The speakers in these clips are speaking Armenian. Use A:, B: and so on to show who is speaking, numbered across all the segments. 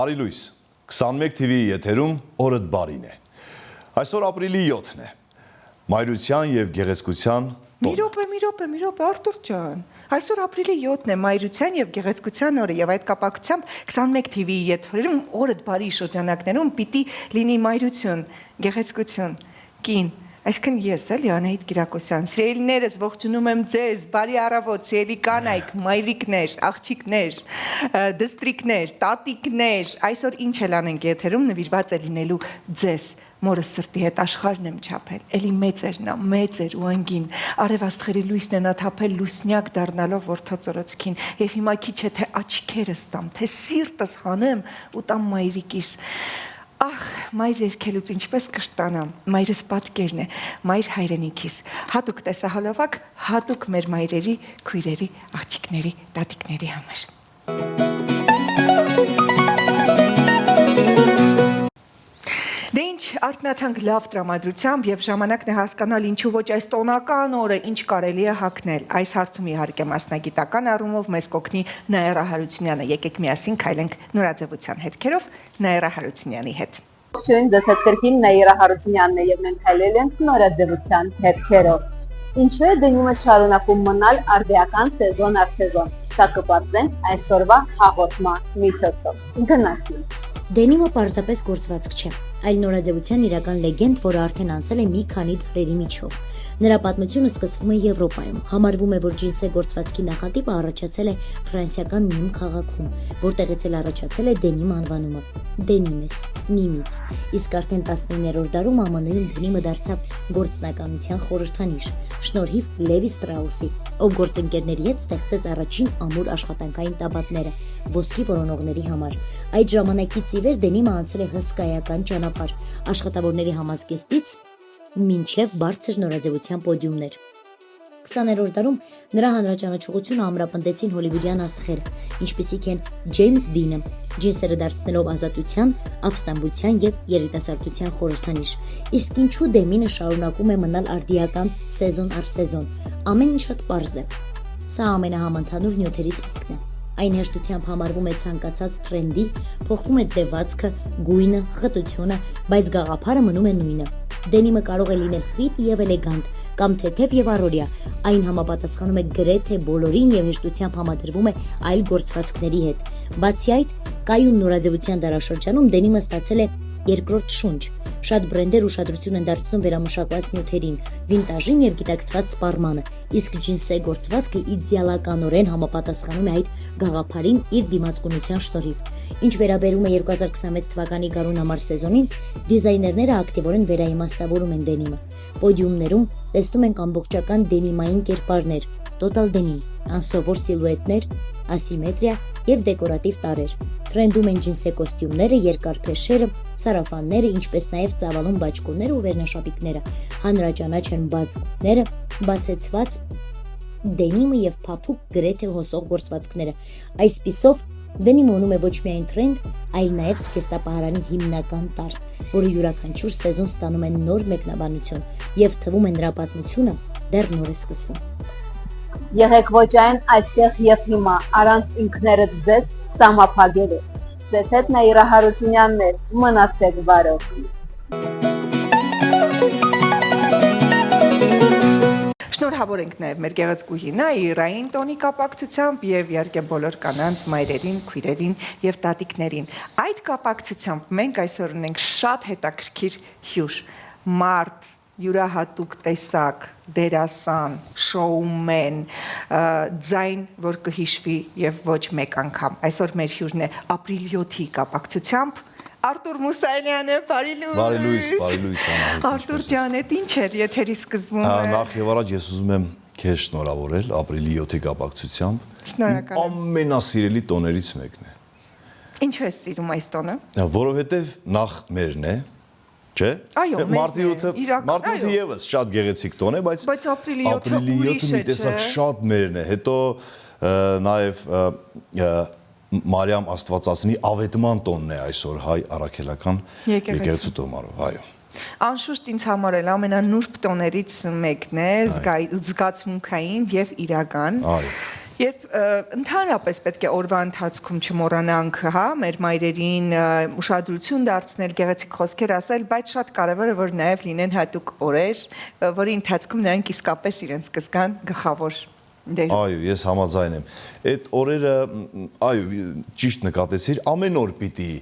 A: Բարի լույս, 21 TV-ի եթերում օրդ բարին է։ Այսօր ապրիլի 7-ն է, մայրության և գեղեցկության տոն։
B: Մի րոպե, Արտուր ջան, այսօր ապրիլի 7-ն է, մայրության և գեղեցկության օրը և այդ կապակցությամբ 21 TV-ի եթերում օրդ բարի շրջանակներում պիտի լինի մայրություն, գեղեցկություն, կին, այսքան ես էլի Անահիտ Կիրակոսյան, սիրելիներս ողջունում եմ ձեզ, բարի առավոտ, սիրելի կանայք, մայրիկներ, աղջիկներ, դստրիկներ, տատիկներ, այսօր ինչ էլ անենք եթերում նվիրված է լինելու ձեզ, մորս սրտի հետ աշխարհն եմ չափել, էլի մեծ էր նա, մեծ էր ու անգին, արև աստղերի լույսն է նա թափել լուսնյակ դառնալով որդածորոցքին, և հիմա քիչ է թե աչքերս տամ, թե սիրտս հանեմ ու տամ մայրիկիս, Ախ, մայր երգելուց ինչպես կշտանամ, մայրս պատկերն է, մայր հայրենիքիս, հատուկ տեսահոլովակ, հատուկ մեր մայրերի, քույրերի, աղջիկների, տատիկների համար։ Դե ինչ, արթնացանք լավ տրամադրությամբ և ժամանակն է հասկանալ ինչու ոչ այս տոնական օրը ինչ կարելի է հագնել։ Այս հարցում իհարկե մասնագիտական առումով մեզ կօգնի Նաիրա Հարությունյանը։ Եկեք միասին քայլենք նորաձևության հետքերով Նաիրա Հարությունյանի հետ։
C: Ողջույն, ձեզ հետ կրկին Նաիրա Հարությունյանն է և մենք քայլել ենք նորաձևության հետքերով։ Ինչու է դենիմը շարունակում մնալ արդիական սեզոն առ սեզոն։ Սա կպատմենք այսօրվա հաղորդման միջոցով։ Գնացինք։
D: Դենիմը պարզապես գործվածք չէ, այլ նորաձևության իրական լեգենդ, որը արդեն անցել է մի քանի դարերի միջով։ Նրա պատմությունը սկսվում է Եվրոպայում։ Համարվում է, որ ջինսե գործվածքի նախատիպը առաջացել է ֆրանսիական Նիմ քաղաքում, որտեղից էլ առաջացել է դենիմ անվանումը։ Դենիմես, նիմից։ Իսկ արդեն 19-րդ դարում ԱՄՆ-ում դենիմը դարձավ գործնականության խորհրդանիշ, շնորհիվ Լևի Ստրաուսի, ով գործընկերների հետ ստեղծեց առաջին ամուր աշխատանքային տաբատները ոսկի որոնողների համար։ Այդ ժամանակից ի վեր դենիմը անցել է հսկայական ճանապարհ, աշխատավորների համազգեստից մինչև բարձր նորաձևության պոդիումներ։ 20-րդ դարում նրա հանրաճանաչողությունը ամրապնդեցին հոլիվուդյան աստղեր, ինչպիսիք են Ջեյմս Դինը, ջինսերը դարձնելով ազատության, ապստամբության և երիտասարդության խորհրդանիշ։ Իսկ ինչու դենիմը շարունակում է մնալ արդիական սեզոն առ սեզոն։ Ամեն ինչ շատ պարզ է։ Սա ամենահամընդհանուր նյութերից մեկն է։ Այն հեշտությամբ համարվում է ցանկացած թրենդի, փոխվում է ձևացքը, գույնը, խտությունը, բայց գաղափարը մնում է նույնը։ Դենիմը կարող է լինել խիտ և էլեգանտ, կամ թեթև և առօրյա։ Այն համապատասխանում է գրեթե բոլորին և հեշտությամբ համադրվում է այլ գործվածքների հետ։ Բացի այդ, կայուն նորաձևության դարաշրջանում դենիմը ստացել է երկրորդ շունչ։ Շատ բրենդեր ուշադրություն են դարձնում վերամշակված նյութերին, վինտաժին և գիտակցված սպառմանը, իսկ ջինսե գործվածքը իդեալականորեն համապատասխանում է այդ գաղափարին իր դիմացկունության շնորհիվ։ Ինչ վերաբերում է 2026 թվականի գարուն-ամառ սեզոնին, դիզայներները ակտիվորեն վերաիմաստավորում են դենիմը։ Պոդիումներում տեսնում ենք ամբողջական դենիմային կերպարներ, տոտալ դենիմ, անսովոր սիլուետներ, ասիմետրիա և դեկորատիվ տարրեր։ Թրենդում են ջինսե կոստյումները, երկար փեշերը, սարաֆանները, ինչպես նաև ծավալուն բաճկոնները ու վերնաշապիկները, հանրաճանաչ են բացկները, բացեցված դենիմը և փափուկ գրեթե հոսող գործվածքները։ Այսպիսով, դենիմը ունում է ոչ միայն թրենդ, այլ նաև զգեստապահարանի հիմնական տարր, որը յուրաքանչյուր սեզոն ստանում է նոր մեկնաբանություն և թվում է նրա պատմությունը դեռ նոր է սկսվում։
C: Եղեք ոչ այն այստեղ և հիմա, առանց ինքներդ ձեզ սահմափակելու։ Ձեզ հետ Նաիրա Հարությունյանն է, մնացեք բարով։
B: Շնորհավոր ենք նաև մեր գեղեցկուհի Նաիրային տոնի կապակցությամբ և իհարկե բոլոր կանանց, մայրերին, քույրերին և տատիկներին։ Այդ կապակցությամբ մենք այսօր ունենք շատ հետաքրքիր հյուր, մարդ, յուրահատուկ տեսակ, դերասան, շոումեն, ձայն, որ կհիշվի և ոչ մեկ անգամ։ Այսօր մեր հյուրն է ապրիլ 7-ի կապակցությամբ Արտուր Մուսայելյանը, բարի լույս։
A: Բարի լույս, Անահիտ։
B: Արտուր ջան, էդ ինչ էր եթերի սկզբում։
A: Նախ և առաջ ես ուզում եմ քեզ շնորհավորել ապրիլի 7-ի կապակցությամբ։
B: Շնորհակալ եմ։
A: Ամենասիրելի տոներից մեկն է։
B: Ինչու ես սիրում այս տոնը։
A: Որովհետև նախ մերն է, չէ՞։
B: Այո,
A: Մարտի 8-ը ևս շատ գեղեցիկ տոն է, բայց
B: ապրիլի 7-ը
A: մի տեսակ շատ մերն է։ Հետո նաև Մարիամ Աստվածածնի ավետման տոնն է այսօր հայ առաքելական եկեղեցու տոմարով, այո։
B: Անշուշտ ինձ համար էլ ամենանուրբ տոներից մեկն է, զգացմունքային և իրական։ Երբ ընդհանրապես պետք է օրվա ընթացքում չմոռանանք, հա, մեր մայրերին ուշադրություն դարձնել, գեղեցիկ խոսքեր ասել, բայց շատ կարևոր է, որ նաև լինեն հատուկ օրեր, որի ընթացքում նրանք իսկապես իրենց կզգան գլխավոր դեր։
A: Այո, ես համաձայն եմ։ Այդ օրերը, այո, ճիշտ նկատեցիր, ամեն օր պիտի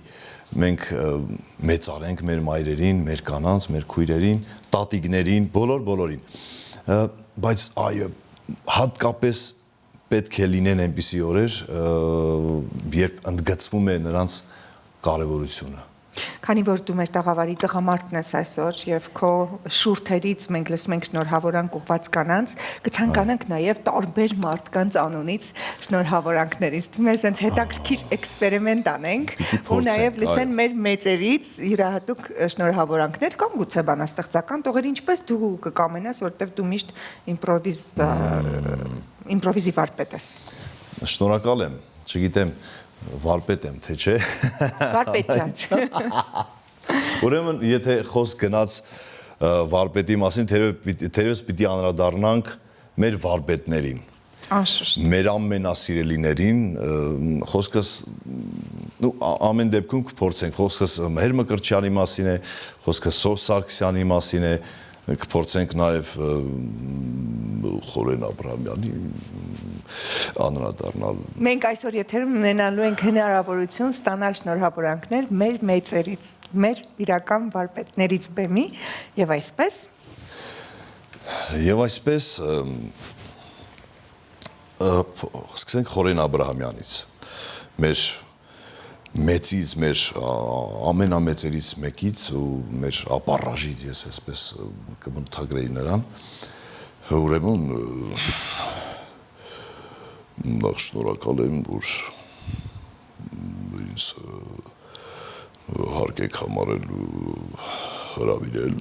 A: մենք մեծարենք մեր մայրերին, մեր կանանց, մեր քույրերին, տատիկներին, բոլորին։ Բայց այո, հատկապես պետք է լինեն այնպիսի օրեր, երբ ընդգծվում է նրանց կարևորությունը։
B: Քանի որ դու մեր տաղավարի տղամարդն ես այսօր եւ քո շուրթերից մենք լսում ենք շնորհավորանք ուղված կանանց, կցանկանանք նաեւ տարբեր մարդկանց անունից շնորհավորանքներից։ Մեզ այնց հետաքրքիր էքսպերիմենտ անենք ու նաեւ լսեն մեր մեծերից յուրահատուկ շնորհավորանքներ կամ գուցե բանաստեղծական տողեր, ինչպես դու կկամենաս, որտեվ դու միշտ իմպրովիզի վարպետ ես։
A: Շնորհակալ եմ, չգիտեմ վարպետ եմ, թե չէ։
B: Վարպետ ջան։
A: Ուրեմն, եթե խոսք գնաց վարպետի մասին, թերևս պիտի անդրադառնանք մեր վարպետներին։
B: Անշուշտ։
A: Մեր ամենասիրելիներին, խոսքս ամեն դեպքում կփորձենք, խոսքս Մհեր Մկրտչյանի մասին է, խոսքս Սով Սարգսյանի մասին է, կփորձենք նաև Խորեն Աբրահամյանի անդրադառնալ։
B: Մենք այսօր եթերում ունենալու ենք հնարավորություն ստանալ շնորհավորանքներ մեր մեծերից, մեր իրական վարպետներից բեմի եւ այսպես
A: սկսենք Խորեն Աբրահամյանից, մեր մեծից, մեր ամենամեծերից մեկից ու մեր ապառաժից, ես այսպես կմնութագրեի նրան, ուրեմն նախ շնորհակալ եմ, որ ինձ հարկ եք համարել ու հրավիրել,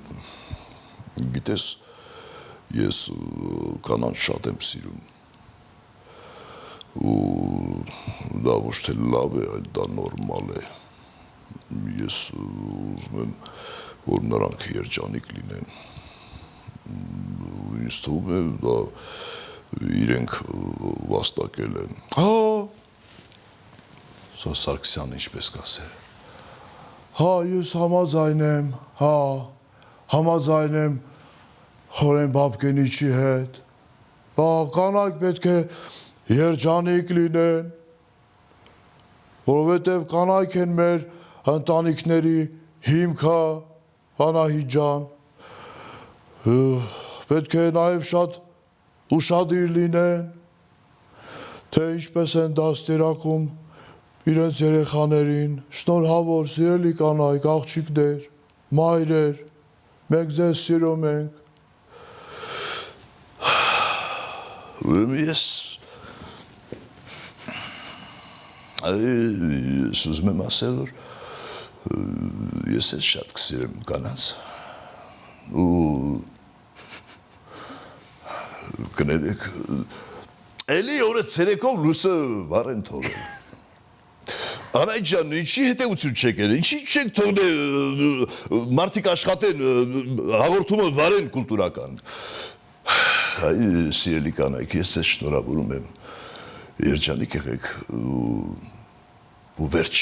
A: գիտես, ես կանանց շատ եմ սիրում, ու դա ոչ թե լավ է, այլ դա նորմալ է, ես ուզում եմ, որ նրանք երջանիկ լինեն, ու ինձ թվում է, դա իրենք վաստակել են, Սա Սարգսյանը ինչպես կասել, ես համաձայն եմ, համաձայն եմ Խորեն Բաբկենիչի հետ, կանայք պետք է երջանիկ լինեն, որովհետև կանայք են մեր ընտանիքների հիմքը, Անահիտ ջան, պետք է նաև շատ ուշադիր լինեն, թե ինչպես են դաստիարակում իրենց երեխաներին, շնորհավոր, սիրելի կանայք, աղջիկներ, մայրեր, մենք ձեզ սիրում ենք, ես ուզում եմ ասել, որ ես ես շատ կսիրեմ կանանց ու կներեք, էլի օրը ցերեկով լույսը վառեն թողել։ Անահիտ ջան, ինչի հետևություն չեք ել, ինչի չեք թողնել մարդիկ աշխատեն, հաղորդումը վարեն կուլտուրական։ Սիրելի կանայք, ես ես շնորհավորում եմ, երջանիկ եղեք ու վերջ։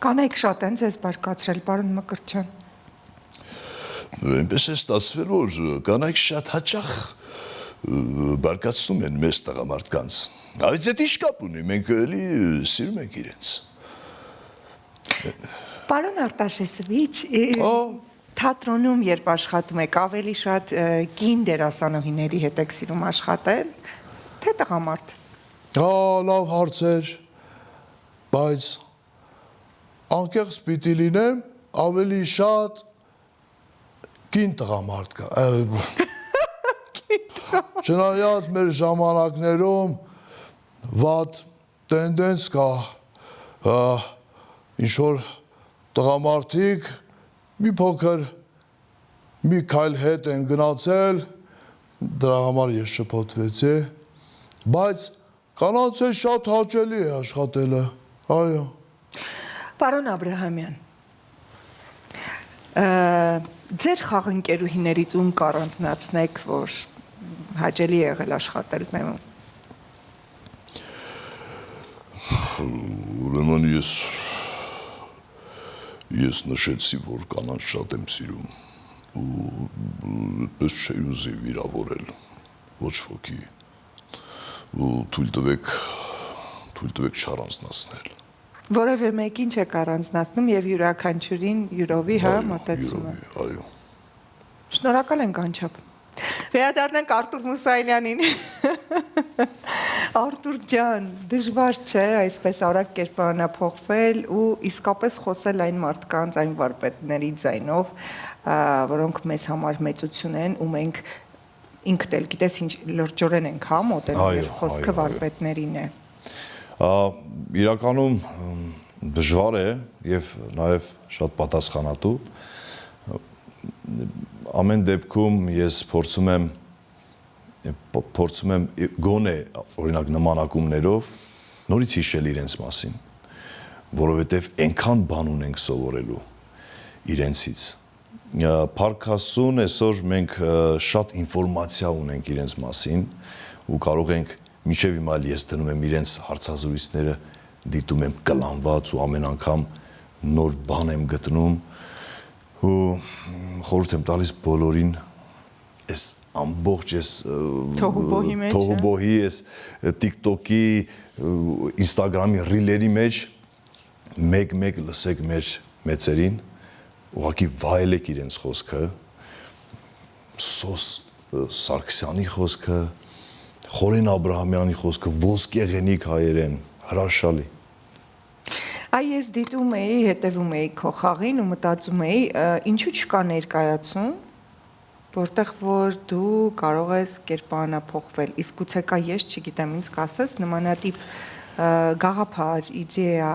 B: Կանայք շատ են ձեզ բարկացրել, պարոն Մկրտչյան։
A: Այնպես է ստացվել, որ կանայք շատ հաճախ բարկացնում են մեզ տղամարդկանց։ Այս հետ ինչ կապ ունի, մենք էլի սիրում ենք իրենց։
B: Պարոն Արտաշեսովիչ, թատրոնում երբ աշխատում եք, ավելի շատ կին դերասանուհիների հետ եք սիրում աշխատել, թե տղամարդ։
A: Լավ հարցեր, բայց անկեղծ պիտի լինեմ, ավելի շատ կին տղամարդ կա։ Չնայած մեր ժամանակներում վատ տենդենս կա, ինչ-որ տղամարդիկ մի փոքր մի քայլ հետ են գնացել, դրա համար ես շփոթվեցի, բայց կանանց հետ շատ հաճելի է աշխատելը, այո։
B: Պարոն Աբրահամյան, ձեր խաղընկերուհիներից ում կառանձնացնեք, որ հաճելի է եղել աշխատել մեմում։
E: Ուրեմն ես նշեցի, որ կանանց շատ եմ սիրում ու այդպես չի ուզի վիրավորել ոչ ոքի ու թույլ տվեք չառանձնացնել։
B: Որևէ մեկին չեք առանձնացնում եւ յուրաքանչյուրին յուրովի մտածում է։
E: Այո։
B: Շնորհակալ ենք անչափ։ Վերադառնանք Արտուր Մուսայելյանին։ Արտուր ջան, դժվար չէ այսպես արագ կերպարանափոխվել ու իսկապես խոսել այն մարդկանց, այն վարպետների ձայնով, որոնք մեզ համար մեծություն են ու մենք ինքդ էլ գիտես ինչ լրջորեն ենք մոտենում, երբ խոսքը վարպետներին է։
A: Իրականում դժվար է եւ նաեւ շատ պատասխանատու։ Ամեն դեպքում ես փորձում եմ գոնե օրինակ նմանակումներով նորից հիշել իրենց մասին, որովհետև այնքան բան ունենք սովորելու իրենցից։ Փառքաստուն այսօր մենք շատ ինֆորմացիա ունենք իրենց մասին ու կարող ենք մինչև հիմա ես դնում եմ իրենց հարցազրույցները դիտում եմ կլանված ու ամեն անգամ նոր բան եմ գտնում ու խորհուրդ եմ տալիս բոլորին այս ամբողջ այս թողուբոհի այս TikTok-ի, Instagram-ի ռիլերի մեջ մեկ լսեք մեր մեծերին, ուղղակի վայելեք իրենց խոսքը, Սոս Սարգսյանի խոսքը, Խորեն Աբրահամյանի խոսքը, ոսկեղենիկ հայերեն, հրաշալի։
B: Այ ես դիտում էի, հետևում էի քո խաղին ու մտածում էի, ինչու չկա ներկայացում, որտեղ որ դու կարող ես կերպարանափոխվել, իսկ գուցե կա ես չգիտեմ, ինձ կասես նմանատիպ գաղափար, իդեա,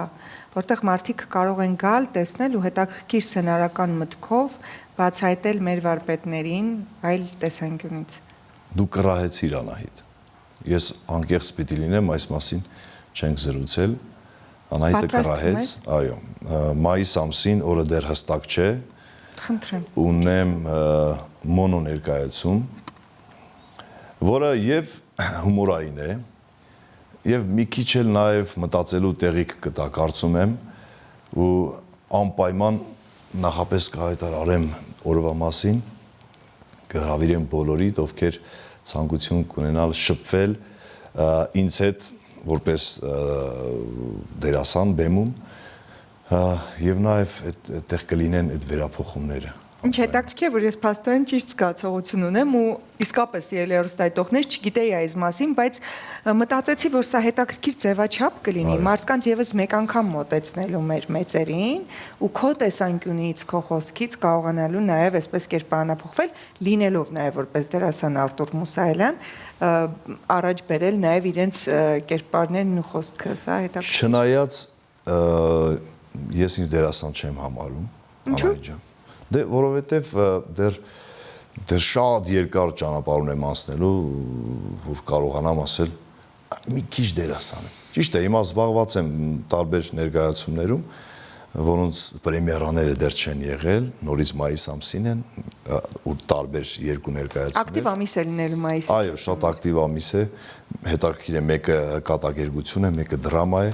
B: որտեղ մարդիկ կարող են գալ, տեսնել ու հետաքրքիր սցենարական մտքով բացահայտել մեր վարպետներին այլ տեսանկյունից։
A: Դու կռահեցիր Անահիտ։ Ես անկեղծ պիտի լինեմ, այս մասին չենք զրուցել։ Անահիտը կռահեց, այո, մայիս ամսին, օրը դեռ հստակ չէ։
B: Խնդրեմ։
A: Ունեմ մոնո ներկայացում, որը եւ հումորային է, եւ մի քիչ էլ նաեւ մտածելու տեղիք կտա, կարծում եմ, ու անպայման նախապես կհայտարարեմ օրվա մասին, կհրավիրեմ բոլորիդ, ովքեր ցանկություն կունենալ շփվել ինձ հետ որպես դերասան բեմում եւ նաեւ այդտեղ կլինեն այդ վերափոխումները։
B: Ինչ հետաքրքիր որ ես փաստորեն ճիշտ զգացողություն ունեմ ու իսկապես ելերոստայտողներ չգիտեի այս մասին, բայց մտածեցի որ սա հետաքրքիր ձևաչափ կլինի մարդկանց եւս մեկ անգամ մոտեցնելու մեր մեծերին ու քո տեսանկյունից, քո խոսքից կարողանալու նաեւ այսպես կերպարանափոխվել, լինելով նաեւ որպես դերասան Արտուր Մուսայելյան, առաջ բերել նաեւ իրենց կերպարներն ու խոսքը, սա հետաքրքիր։
A: Չնայած ես ինձ դերասան չեմ համարում, Անահիտ ջան։ Դե որովհետև դեռ շատ երկար ճանապարհ ունեմ անցնելու, որ կարողանամ ասել մի քիչ դերասան եմ։ Ճիշտ է, հիմա զբաղված եմ տարբեր ներկայացումներում, որոնց պրեմիերաները դեռ չեն եղել, նորից մայիս ամսին են, ու տարբեր երկու ներկայացումներ։
B: Ակտիվ ամիս է լինելու մայիսին։
A: Այո, շատ ակտիվ ամիս է, հետաքրքիր է, մեկը կատակերգություն է, մեկը դրամա է,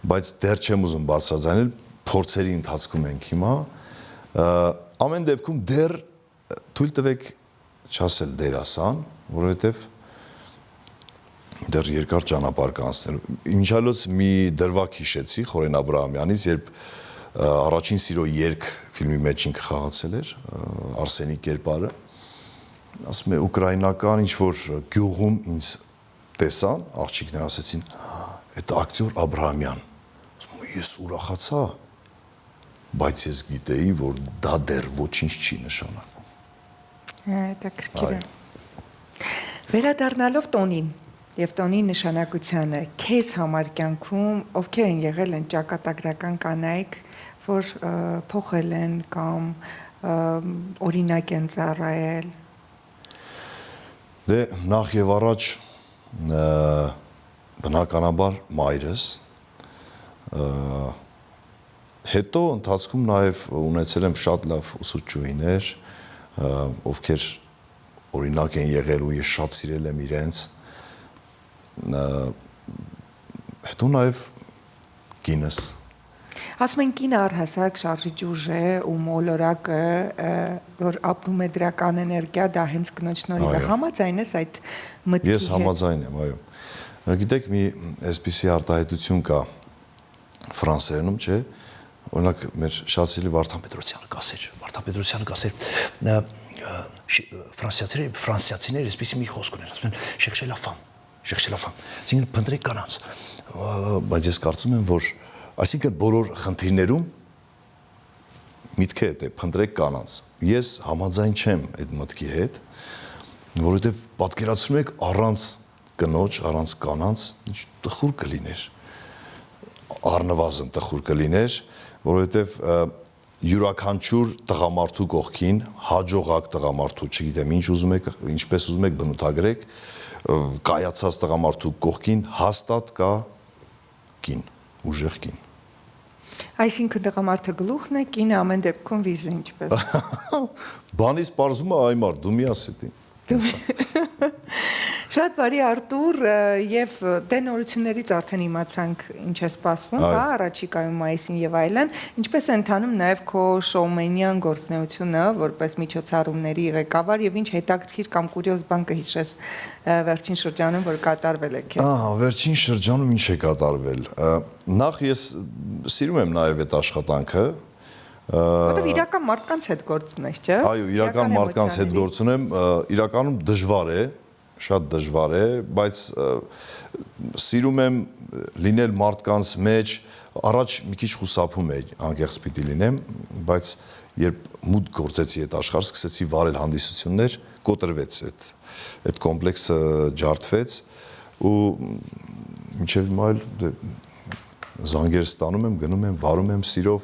A: բայց դեռ չեմ ուզում բարձրաձայնել, փորձերի ընթացքում ենք հիմա։ Ամեն դեպքում դեռ թույլ տվեք չասել դերասան, որովհետև դեռ երկար ճանապարհ կանցնելու։ Իմիջիալոց մի դրվագ հիշեցի Խորեն Աբրահամյանից, երբ առաջին սիրո երգ ֆիլմի մեջ ինքը խաղացել էր, Արսենի կերպարը, ասում է ուկրաինական ինչ-որ գյուղում ինձ տեսան, աղջիկներ ասեցին, «Այդ ակտյոր Աբրահամյան»։ Ասում եմ, ես ուրախացա, բայց ես գիտեի, որ դա դեռ ոչինչ չի նշանակում։
B: Հետաքրքիր է։ Վերադառնալով տոնին եւ տոնի նշանակությանը, քեզ համար կյանքում ովքեր են եղել են ճակատագրական կանայք, որ փոխել են կամ օրինակ են ծառայել։
A: Դե նախ եւ առաջ բնականաբար մայրս, հետո ընթացքում նաև ունեցել եմ շատ լավ ուսուցչուհիներ, ովքեր օրինակ են եղել ու ես շատ սիրել եմ իրենց։ Հետո նաև կինս։
B: Ասում են կինը առհասարակ շարժիչ ուժ է ու մոլորակը, որ ապրում է դրական էներգիա, դա հենց կնոջ նորից է։ Համաձայն ես այդ մտքի հետ։
A: Ես համաձայն եմ, այո։ Գիտեք, մի այսպիսի արտահայտություն կա ֆրանսերենում, չէ՞։ Օրինակ մեր շատ սիրելի Վարդան Պետրոսյանը կասեր, ֆրանսիացիները այսպիսի մի խոսք ունեն, ասում են chercher la femme, այսինքն փնտրեք կանանց։ Բայց ես կարծում եմ, որ այսինքն բոլոր խնդիրներում միտքը է փնտրեք կանանց։ Ես համաձայն չեմ այդ մտքի հետ, որովհետև պատկերացնում եք առանց կնոջ, առանց կանանց տխուր կլիներ, առնվազն տխուր կլիներ, որովհետև յուրաքանչյուր տղամարդու կողքին, հաջողակ տղամարդու, չգիտեմ, ինչպես ուզում եք բնութագրեք, կայացած տղամարդու կողքին հաստատ կա կին, ուժեղ կին։
B: Այսինքն տղամարդը գլուխն է, կինը ամեն դեպքում վիզը ինչպես։
A: Բանից պարզում է այ մարդ, դու մի ասեցի։
B: Շատ բարի Արտուր, եւ դե նորություններից արդեն իմացանք ինչ է սպասվում, հա, առաջիկայում մայիսին եւ այլն, ինչպես է ընթանում նաեւ քո շոումենյան գործունեությունը, որպես միջոցառումների ղեկավար եւ ինչ հետաքրքիր կամ կուրիոզ բան կհիշես վերջին շրջանում, որ կատարվել է քեզ։
A: Վերջին շրջանում ինչ է կատարվել։ Նախ ես սիրում եմ նաեւ այդ աշխատանքը,
B: որտեղ իրական մարդկանց հետ գործ ունես, չէ՞։
A: Այո, իրական մարդկանց հետ գործ ունեմ, իրականում դժվար է, շատ դժվար է, բայց սիրում եմ լինել մարդկանց մեջ, առաջ մի քիչ խուսափում է, անկեղծ պիտի լինեմ, բայց երբ մուտք գործեցի այդ աշխարհ, սկսեցի վարել հանդիսություններ, կոտրվեց այդ կոմպլեքսը ջարդվեց ու մինչև հիմա զանգեր ստանում եմ, գնում եմ, վարում եմ սիրով,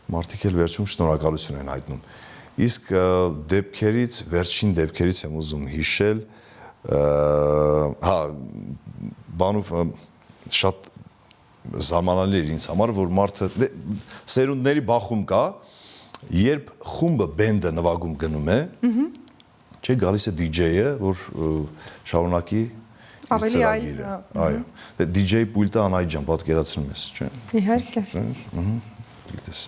A: մարդիկ էլ վերջում շնորհակալություն են հայտնում։ Իսկ վերջին դեպքերից եմ ուզում հիշել, հա, բանով շատ զարմանալի էր ինձ համար, որ մարդը սերունդների բախում կա, երբ խումբը բենդը նվագում գնում է, չէ, գալիս է DJ-ը, որ շարունակի
B: ավելի այլ,
A: այո, DJ պուլտը անայջան պատկերացնում ես, չէ։
B: Իհարկե։
A: Գիտես,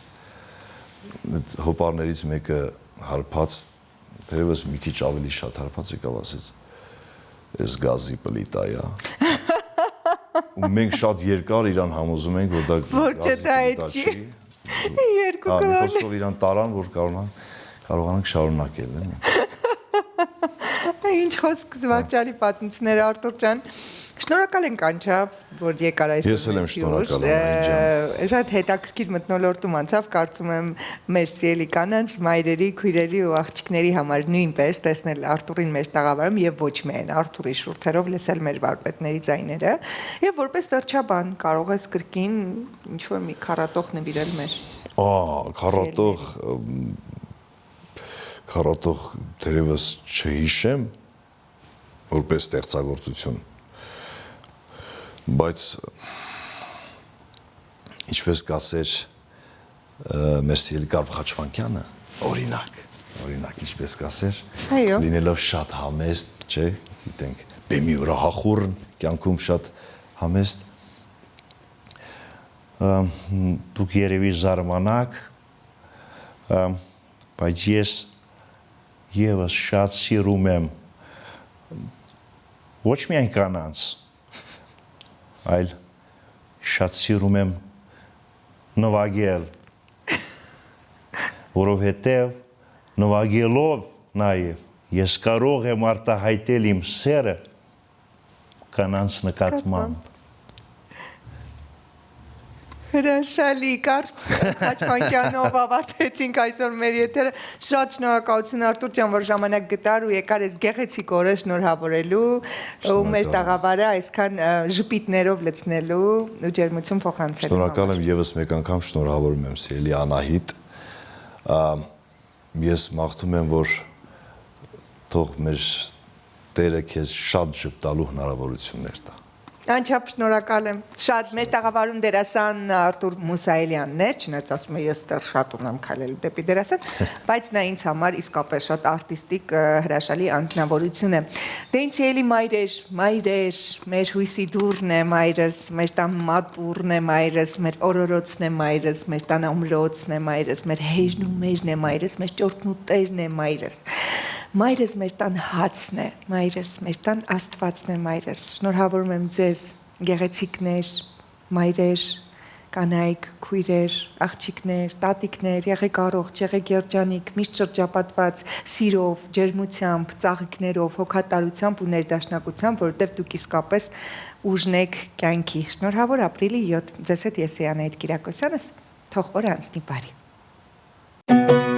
A: հոպարներից մեկը հարբած, թերևս մի քիչ ավելի շատ հարբած եկավ ասեց, այս գազի պլիտա է, ու մենք շատ երկար իրան համոզում ենք, որ դա գազի պլիտա չի,
B: երկու կողմը,
A: մի խոսքով իրան տարան, որ կարողանանք շարունակել,
B: ինչ խոսք զվարճալի պատմություններ Արտուր ջան, շնորհակալ ենք անչափ, որ եկար այսօր։
A: Ես էլ եմ շնորհակալ ջան։
B: Շատ հետաքրքիր մթնոլորտում անցավ, կարծում եմ մեր սիրելի կանանց, մայրերի, քույրերի ու աղջիկների համար նույնպես տեսնել Արտուրին մեր տաղավարում եւ ոչ միայն Արտուրի շուրթերով լսել մեր վարպետների ձայները եւ որպես վերջաբան կարող ես կրկին ինչ որ մի քառատող նվիրել մեր։
A: Քառատող դերևս չհիշեմ որպես ստեղծագործություն, բայց ինչպես կասեր մեր սիրելի Կարպ Խաչվանյանը, օրինակ ինչպես կասեր, լինելով շատ համեստ, չէ, գիտենք, բեմի վրա հախուռն, կյանքում շատ համեստ,
F: դուք երևի զարմանաք, բայց ես եւս շատ սիրում եմ ոչ միայն կանանց, այլ շատ սիրում եմ նվագել, որովհետև նվագելով նաև ես կարող եմ արտահայտել իմ սերը կանանց նկատմամբ։
B: Հրաշալի, Կարպ Խաչվանյանով ավարտեցինք այսօր մեր եթերը, շատ շնորհակալություն Արտուր ջան, որ ժամանակ գտար ու եկար այս գեղեցիկ օրը շնորհավորելու ու մեր տաղավարը այսքան ժպիտներով լցնելու ու ջերմություն փոխանցելու։
A: Շնորհակալ եմ եւս մեկ անգամ, շնորհավորում եմ սիրելի Անահիտ։ Ես մաղթում եմ, որ թող մեր Տերը քեզ շատ ժպտալու հնարավորություններ տա։
B: Անչափ շնորհակալ եմ։ Շատ մեր տաղավարում դերասան Արտուր Մուսայելյանն էր, չնայած ասում է ես դեռ շատ ունեմ քայլելու դեպի դերասան, բայց նա ինձ համար իսկապես շատ արտիստիկ հրաշալի անձնավորություն է։ Դե ինձ էլի մայրեր, մեր հույսի դուրն է մայրս, մեր տան մատուրն է մայրս, մեր օրորոցն է մայրս, մեր տան ամրոցն է մայրս, մեր հեյրն ու մերն է մայրս, մեր ճորտն ու տերն է մայրս։ Մայրս մեր տան հացն է, մայրս մեր տան Աստվածն է մայրս։ Շնորհավորում եմ ձեզ, գեղեցիկներ, մայրեր, կանայք, քույրեր, աղջիկներ, տատիկներ, եղեք առողջ, եղեք երջանիկ, միշտ շրջապատված սիրով, ջերմությամբ, ծաղիկներով, հոգատարությամբ ու ներդաշնակությամբ, որովհետև դուք իսկապես ուժն եք կյանքի։ Շնորհավոր ապրիլի 7, ձեզ հետ ես եմ Անահիտ Կիրակոսյանս, թող օրը անցնի բարի։
G: Thank you.